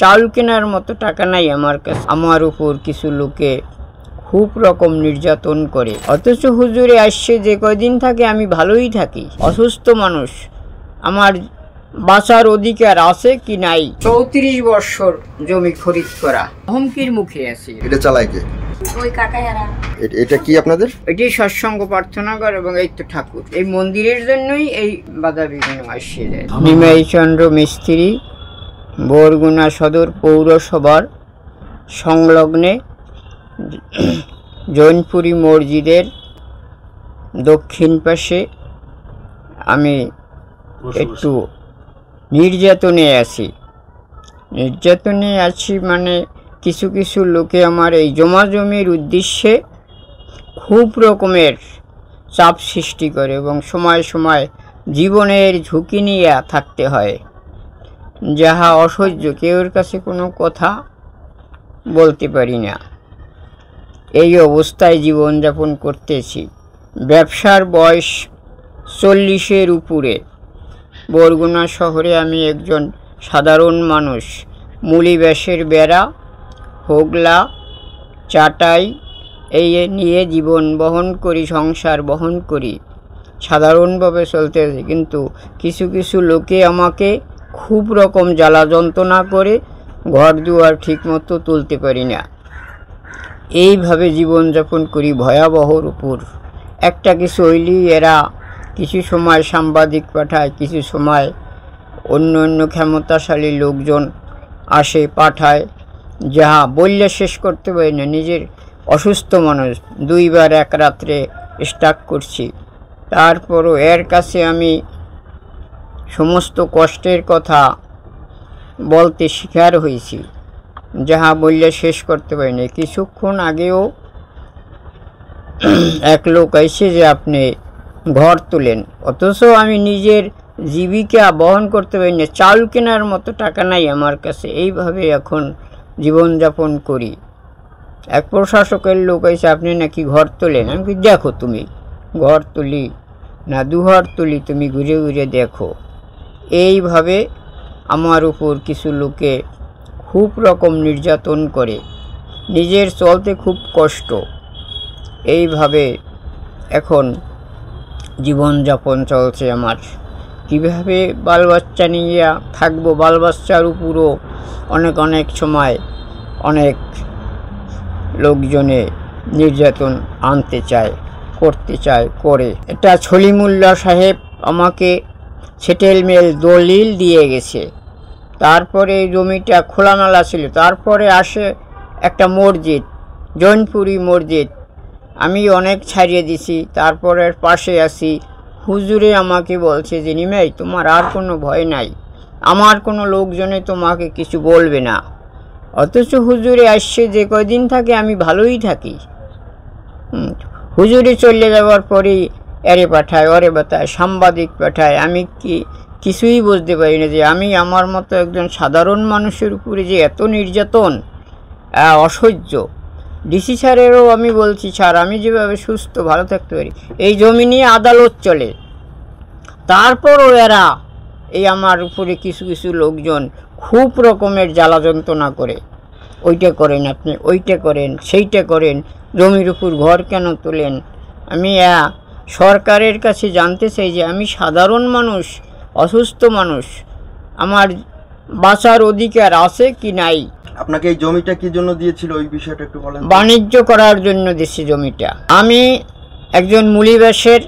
চাল কেনার মতো টাকা নাই আমার কাছে। আমার উপর কিছু লোকে খুব রকম নির্যাতন করে, অথচ হুজুরে আসছে যে কয়দিন থাকে আমি ভালোই থাকি। অসুস্থ মানুষ, আমার বাঁচার অধিকার আছে কি নাই? 34 বছর জমি খরিদ করা, হুমকির মুখে আছি। এটা চালায় কে? ওই কাকাইয়ারা। এটা কি আপনাদের? এটি সৎসঙ্গ প্রার্থনাগার এবং এই তো ঠাকুর। এই মন্দিরের জন্যই এই বাধা বিঘ্ন আসছে। নিমাই চন্দ্র মিস্ত্রি, বরগুনা সদর পৌরসভার সংলগ্নে জৈনপুরী মসজিদের দক্ষিণ পাশে আমি একটু নির্যাতনে আছি। মানে কিছু কিছু লোকে আমার এই জমির উদ্দেশ্যে খুব রকমের চাপ সৃষ্টি করে এবং সময় সময় জীবনের ঝুঁকি নিয়ে থাকতে হয়, যাহা অসহ্য। কেউর কাছে কোনো কথা বলতে পারি না। এই অবস্থায় জীবনযাপন করতেছি। ব্যবসার বয়স 40-এর উপরে। বরগুনা শহরে আমি একজন সাধারণ মানুষ। মুলি ব্যাসের বেড়া, হোগলা, চাটাই এই নিয়ে জীবন বহন করি, সংসার বহন করি, সাধারণভাবে চলতেছে। কিন্তু কিছু কিছু লোকে আমাকে খুব রকম জ্বালা যন্ত্রণা করে, ঘর দুয়ার ঠিকমতো তুলতে পারি না। এইভাবে জীবনযাপন করি ভয়াবহর উপর। একটা কিছু হইলেই এরা কিছু সময় সাংবাদিক পাঠায়, কিছু সময় অন্য অন্য ক্ষমতাশালী লোকজন আসে পাঠায়, যাহা বললে শেষ করতে পারি না। নিজের অসুস্থ মানুষ, 2 বার এক রাত্রে স্ট্রোক করছি, তারপরও এর কাছে আমি সমস্ত কষ্টের কথা বলতে শিকার হয়েছি, যাহা বললে শেষ করতে পারি না। কিছুক্ষণ আগেও এক লোক এসে যে আপনি ঘর তোলেন, অথচ আমি নিজের জীবিকা বহন করতে পারি না, চাল কেনার মতো টাকা নাই আমার কাছে। এইভাবে এখন জীবনযাপন করি। এক প্রশাসকের লোক এসে আপনি নাকি ঘর তোলেন। আমি কি, দেখো তুমি ঘর তুলি না 2 ঘর তুলি, তুমি ঘুরে ঘুরে দেখো। এইভাবে আমার উপর কিছু লোকে খুব রকম নির্যাতন করে, নিজের চলতে খুব কষ্ট। এইভাবে এখন জীবনযাপন চলছে আমার। কীভাবে বাল বাচ্চা নিয়ে থাকবো? বাল বাচ্চার উপরও অনেক অনেক সময় অনেক লোকজনে নির্যাতন আনতে চায়, করতে চায়, করে। এটা ছলিমুল্লাহ সাহেব আমাকে সেটেলমেন্ট দলিল দিয়ে গেছে। তারপরে এই জমিটা খোলামেলা ছিল। তারপরে আসে একটা মসজিদ, জৈনপুরী মসজিদ, আমি অনেক ছাড়িয়ে দিছি। তারপরে পাশে আসি, হুজুরে আমাকে বলছে যে নিমাই, তোমার আর কোনো ভয় নাই, আমার কোনো লোকজনে তোমাকে কিছু বলবে না। অথচ হুজুরে আসছে যে কয়দিন থাকে আমি ভালোই থাকি। হুজুরে চলে যাওয়ার পরেই এরে পাঠায়, ওরে বাতায়, সাংবাদিক পাঠায়। আমি কিছুই বুঝতে পারি না যে আমি আমার মতো একজন সাধারণ মানুষের উপরে যে এত নির্যাতন, অসহ্য। ডিসি স্যারেরও আমি বলছি, স্যার আমি যেভাবে সুস্থ ভালো থাকতে পারি, এই জমি নিয়ে আদালত চলে, তারপরও এরা এই আমার উপরে কিছু কিছু লোকজন খুব রকমের জ্বালা যন্ত্রণা করে। ওইটা করেন আপনি, ওইটা করেন, সেইটা করেন, জমির উপর ঘর কেন তোলেন? আমি সরকারের কাছে জানতে চাই যে আমি সাধারণ মানুষ, অসুস্থ মানুষ, আমার বাঁচার অধিকার আছে কি নাই? আপনাকে এই জমিটা কি জন্য দিয়েছিল, ওই বিষয়টা একটু বলেন। বাণিজ্য করার জন্য দিয়েছি জমিটা। আমি একজন মুলি ব্যাসের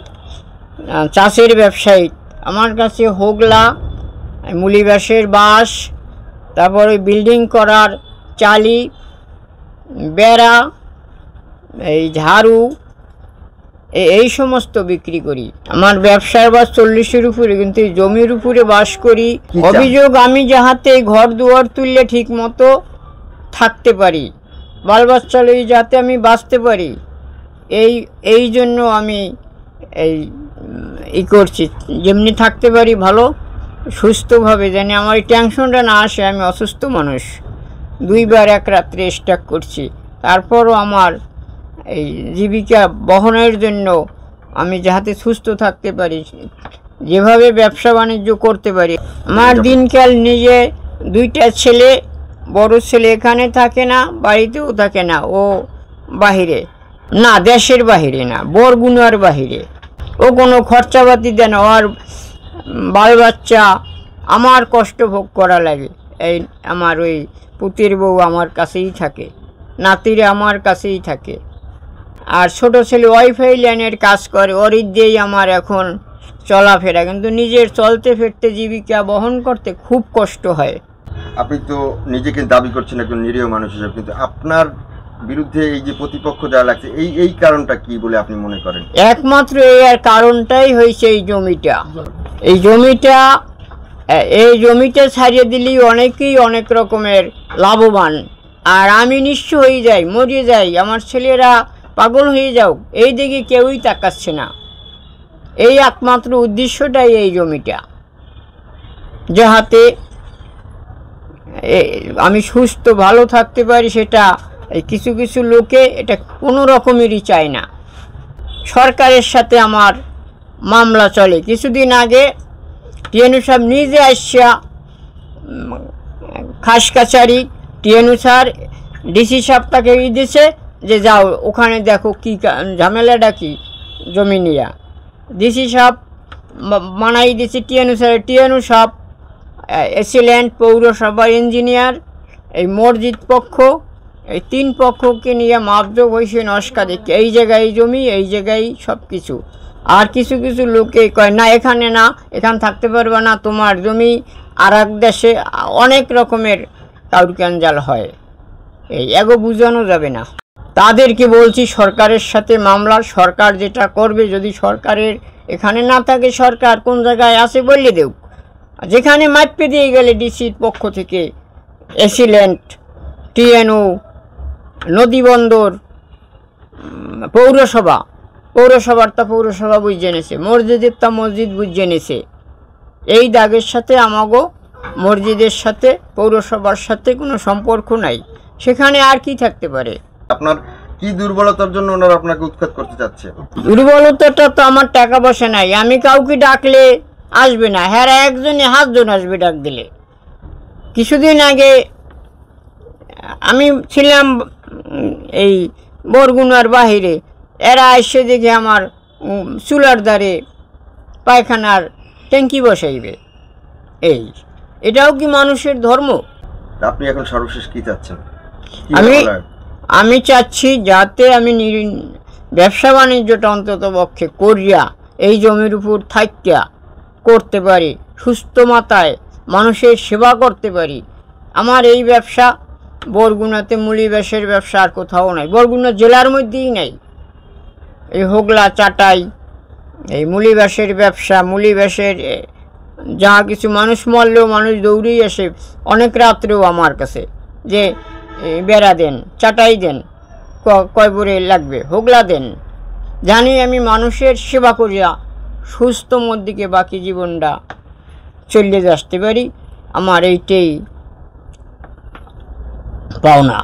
চাষের ব্যবসায়ী। আমার কাছে হোগলা, মুলি ব্যাসের বাঁশ, তারপরে বিল্ডিং করার চালি, বেড়া, এই ঝাড়ু, এই সমস্ত বিক্রি করি। আমার ব্যবসার বাস 40-এর উপরে, কিন্তু জমির উপরে বাস করি। অভিযোগ আমি যাহাতে ঘর দুয়ার তুললে ঠিক মতো থাকতে পারি, বাল বাচ্চা লই যাতে আমি বাঁচতে পারি, এই জন্য আমি এই করছি, যেমনি থাকতে পারি ভালো সুস্থভাবে, জানি আমার এই টেনশনটা না আসে। আমি অসুস্থ মানুষ, 2 বার এক রাত্রে স্ট্রোক করছি, তারপরও আমার এই জীবিকা বহনের জন্য আমি যাতে সুস্থ থাকতে পারি, যেভাবে ব্যবসা বাণিজ্য করতে পারি। আমার দিনকাল নিজে 2টা ছেলে, বড় ছেলে এখানে থাকে না, বাড়িতেও থাকে না, ও বাহিরে, না দেশের বাহিরে না, বরগুনার বাহিরে। ও কোনো খরচাপাতি দেয় না, ওর বাল বাচ্চা আমার কষ্ট ভোগ করা লাগে। এই আমার ওই পুতির বউ আমার কাছেই থাকে, নাতিরা আমার কাছেই থাকে। আর ছোট ছেলে ওয়াইফাই লাইনের কাজ করে, ওর দিয়েই আমার এখন চলাফেরা, কিন্তু নিজের চলতে ফিরতে জীবিকা বহন করতে খুব কষ্ট হয়। আপনি তো নিজেকে দাবি করছেন একজন নিরীহ মানুষ হিসেবে, কিন্তু আপনার বিরুদ্ধে এই যে প্রতিপক্ষ যা লাগছে, এই কারণটা কি বলে আপনি মনে করেন? একমাত্র এর কারণটাই হয়েছে এই জমিটা ছাড়িয়ে দিলেই অনেকেই অনেক রকমের লাভবান, আর আমি নিঃস্ব হয়ে যাই, মরে যাই, আমার ছেলেরা পাগল হয়ে যাও, এই দিকে কেউই তাকাচ্ছে না। এই একমাত্র উদ্দেশ্যটাই এই জমিটা, যাহাতে আমি সুস্থ ভালো থাকতে পারি, সেটা এই কিছু কিছু লোকে এটা কোনো রকমেরই চায় না। সরকারের সাথে আমার মামলা চলে। কিছুদিন আগে টিএনও সাহেব নিজে আসিয়া খাস কাছারি টিএনও স্যার ডিসি সাহেব তাকে দিয়েছে যে যাও ওখানে দেখো কী ঝামেলাটা কী জমি নিয়া। ডিসি সাহেব মানাই দিয়েছে টিএনও সাহেব এক্সিলেন্ট পৌরসভার ইঞ্জিনিয়ার, এই মসজিদ পক্ষ, এই তিন পক্ষকে নিয়ে মাপযোগ হয়েছে নস্কা দেখে, এই জায়গায় এই জমি, এই জায়গায় সব কিছু। আর কিছু কিছু লোকে কয় না এখানে না, এখানে থাকতে পারবে না, তোমার জমি আর এক দেশে, অনেক রকমের কাউরিকাঞ্জাল হয়। এই এগো বোঝানো যাবে না। তাদেরকে বলছি সরকারের সাথে মামলা, সরকার যেটা করবে, যদি সরকারের এখানে না থাকে, সরকার কোন জায়গায় আছে বললে দেও, যেখানে মাপে দিয়ে গেলে ডিসির পক্ষ থেকে এক্সিলেন্ট, টিএনও, নদীবন্দর, পৌরসভার তা পৌরসভা বুঝে নেছে, মসজিদের তা মসজিদ বুঝে নেছে। এই দাগের সাথে আমাগো মসজিদের সাথে পৌরসভার সাথে কোনো সম্পর্ক নাই, সেখানে আর কি থাকতে পারে? আপনার কি দুর্বলতার জন্য ওনারা আপনাকে উৎখাত করতে চাচ্ছে? দুর্বলতাটা তো আমার টাকা পয়সা নাই, আমি কাউকে ডাকলে আসবে না, হ্যাঁ একজনে 7 জন আসবে ডাক দিলে। কিছুদিন আগে আমি ছিলাম এই বরগুনার বাহিরে, এরা এসে দেখে আমার চুলার দ্বারে পায়খানার ট্যাঙ্কি বসাইবে। এটাও কি মানুষের ধর্ম? আপনি এখন সর্বশেষ কি চাচ্ছেন? আমি চাচ্ছি যাতে আমি ব্যবসা বাণিজ্যটা অন্তত পক্ষে করিয়া এই জমির উপর থাকিয়া করতে পারি, সুস্থ মাথায় মানুষের সেবা করতে পারি। আমার এই ব্যবসা বরগুনাতে মুলি বেশের ব্যবসা আর কোথাও নাই, বরগুনা জেলার মধ্যেই নাই। এই হোগলা চাটাই, এই মুলি বেশের ব্যবসা, মুলি বেশের যা কিছু, মানুষ মরলেও মানুষ দৌড়েই আসে অনেক রাত্রেও আমার কাছে যে বেড়া দেন, চাটাই দেন, কয় বরে লাগবে, হোগলা দেন। জানি আমি মানুষের সেবা করিয়া সুস্থ মধ্যে বাকি জীবনটা চলে আসতে পারি, আমার এইটাই পাওনা।